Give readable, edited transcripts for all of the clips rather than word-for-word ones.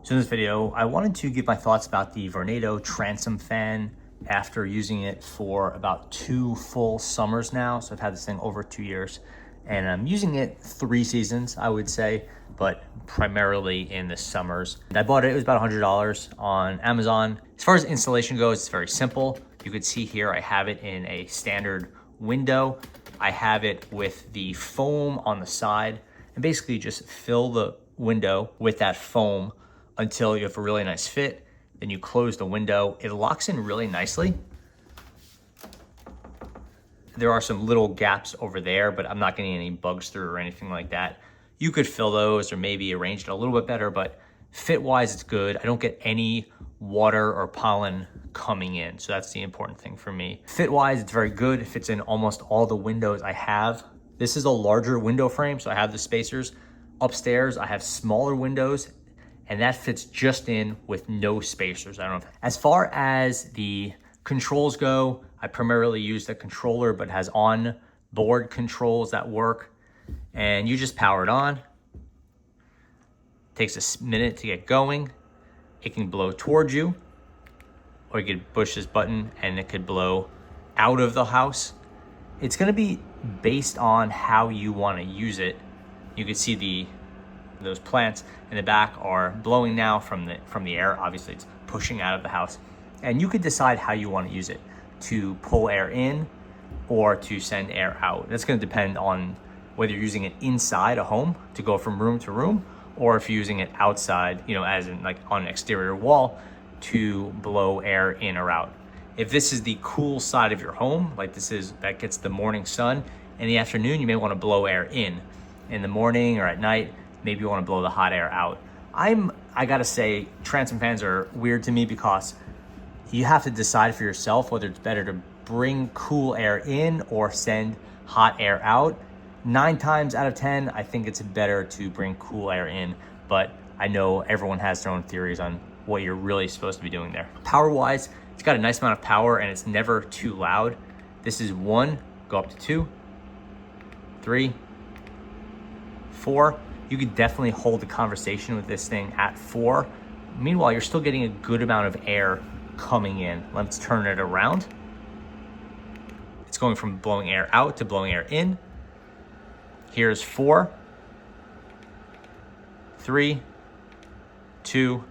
So in this video, I wanted to give my thoughts about the Vornado Transom fan after using it for about 2 full summers now. So I've had this thing over 2 years and I'm using it 3 seasons, I would say, but primarily in the summers. I bought it, it was about $100 on Amazon. As far as installation goes, it's very simple. You could see here, I have it in a standard window. I have it with the foam on the side and basically just fill the window with that foam until you have a really nice fit. Then you close the window. It locks in really nicely. There are some little gaps over there, but I'm not getting any bugs through or anything like that. You could fill those or maybe arrange it a little bit better, but fit-wise, it's good. I don't get any water or pollen coming in, so that's the important thing for me. Fit-wise, it's very good. It fits in almost all the windows I have. This is a larger window frame, so I have the spacers. Upstairs, I have smaller windows, and that fits just in with no spacers. I don't know. As far as the controls go, I primarily use the controller, but has on-board controls that work. And you just power it on. Takes a minute to get going. It can blow towards you, or you could push this button and it could blow out of the house. It's gonna be based on how you wanna use it. You can see those plants in the back are blowing now from the air. Obviously it's pushing out of the house, and you could decide how you want to use it, to pull air in or to send air out. That's going to depend on whether you're using it inside a home to go from room to room, or if you're using it outside, as in like on an exterior wall to blow air in or out. If this is the cool side of your home, like that gets the morning sun, in the afternoon you may want to blow air in the morning or at night. Maybe you want to blow the hot air out. I gotta say, transom fans are weird to me because you have to decide for yourself whether it's better to bring cool air in or send hot air out. 9 times out of 10, I think it's better to bring cool air in, but I know everyone has their own theories on what you're really supposed to be doing there. Power-wise, it's got a nice amount of power and it's never too loud. This is 1, go up to 2, 3, 4. You could definitely hold a conversation with this thing at 4. Meanwhile, you're still getting a good amount of air coming in. Let's turn it around. It's going from blowing air out to blowing air in. Here's 4, 3, 2,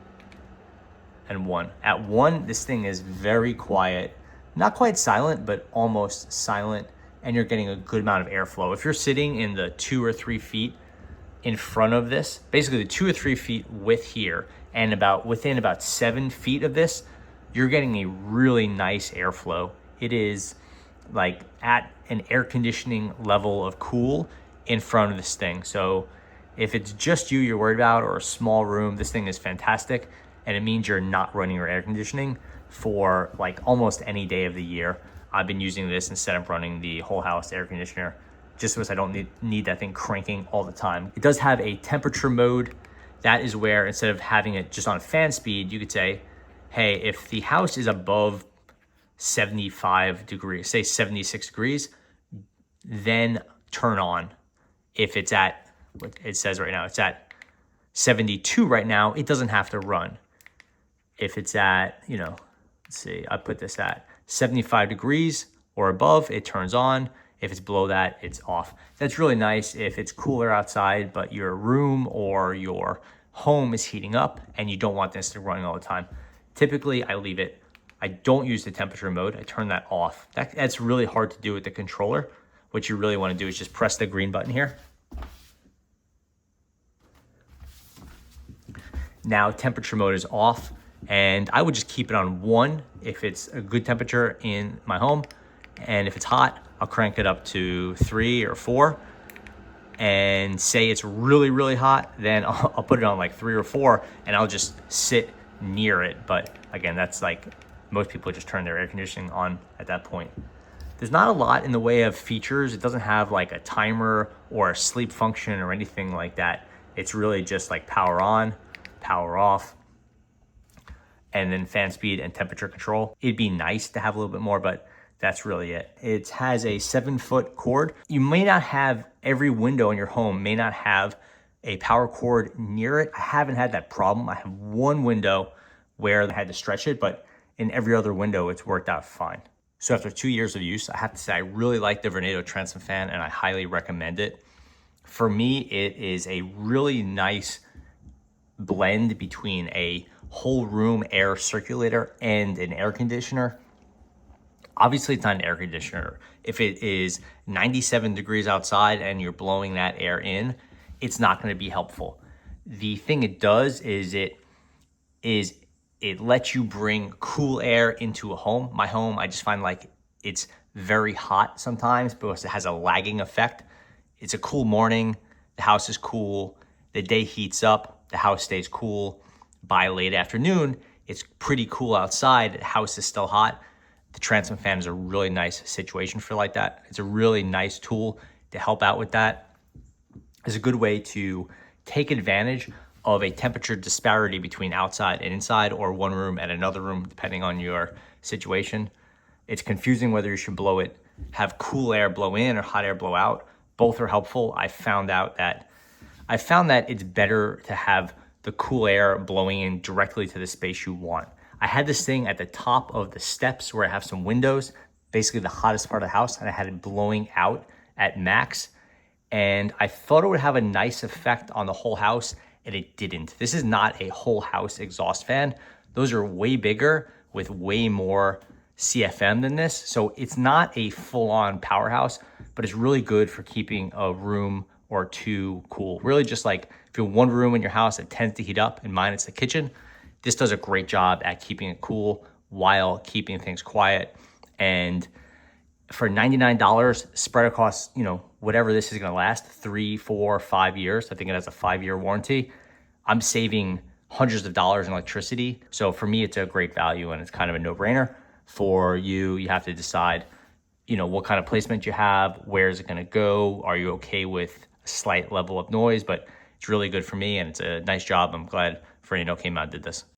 and 1. At 1, this thing is very quiet. Not quite silent, but almost silent, and you're getting a good amount of airflow. If you're sitting in the 2 or 3 feet in front of this, basically the 2 or 3 feet width here, and within about 7 feet of this, you're getting a really nice airflow. It is like at an air conditioning level of cool in front of this thing. So if it's just you're worried about, or a small room, this thing is fantastic. And it means you're not running your air conditioning for like almost any day of the year. I've been using this instead of running the whole house air conditioner, just because I don't need that thing cranking all the time. It does have a temperature mode. That is where, instead of having it just on fan speed, you could say, hey, if the house is above 75 degrees, say 76 degrees, then turn on. If it's at, what it says right now, it's at 72 right now, it doesn't have to run. If it's at, let's see, I put this at 75 degrees or above, it turns on. If it's below that, it's off. That's really nice if it's cooler outside, but your room or your home is heating up and you don't want this to running all the time. Typically, I leave it. I don't use the temperature mode. I turn that off. That's really hard to do with the controller. What you really want to do is just press the green button here. Now temperature mode is off, and I would just keep it on 1 if it's a good temperature in my home. And if it's hot, I'll crank it up to 3 or 4. And say it's really, really hot, then I'll put it on like 3 or 4 and I'll just sit near it. But again, that's like, most people just turn their air conditioning on at that point. There's not a lot in the way of features. It doesn't have like a timer or a sleep function or anything like that. It's really just like power on, power off, and then fan speed and temperature control. It'd be nice to have a little bit more, but that's really it. It has a 7-foot cord. You may not have, every window in your home may not have a power cord near it. I haven't had that problem. I have one window where I had to stretch it, but in every other window, it's worked out fine. So after 2 years of use, I have to say I really like the Vornado Transom fan and I highly recommend it. For me, it is a really nice blend between a whole room air circulator and an air conditioner. Obviously, it's not an air conditioner. If it is 97 degrees outside and you're blowing that air in, it's not going to be helpful. The thing it does is it lets you bring cool air into a home. My home, I just find like it's very hot sometimes because it has a lagging effect. It's a cool morning, the house is cool, the day heats up, the house stays cool. By late afternoon, it's pretty cool outside, the house is still hot. The Transom fan is a really nice situation for like that. It's a really nice tool to help out with that. It's a good way to take advantage of a temperature disparity between outside and inside, or one room and another room, depending on your situation. It's confusing whether you should blow it, have cool air blow in or hot air blow out. Both are helpful. I found that it's better to have the cool air blowing in directly to the space you want. I had this thing at the top of the steps where I have some windows, basically the hottest part of the house, and I had it blowing out at max. And I thought it would have a nice effect on the whole house, and it didn't. This is not a whole house exhaust fan. Those are way bigger with way more CFM than this. So it's not a full-on powerhouse, but it's really good for keeping a room or two cool. Really just like if you have one room in your house that tends to heat up, in mine it's the kitchen, this does a great job at keeping it cool while keeping things quiet. And for $99 spread across, whatever this is gonna last, 3, 4, 5 years, I think it has a 5-year warranty, I'm saving hundreds of dollars in electricity. So for me, it's a great value and it's kind of a no-brainer. For you, you have to decide, what kind of placement you have, where is it gonna go? Are you okay with a slight level of noise? But it's really good for me and it's a nice job. I'm glad Vornado came out and did this.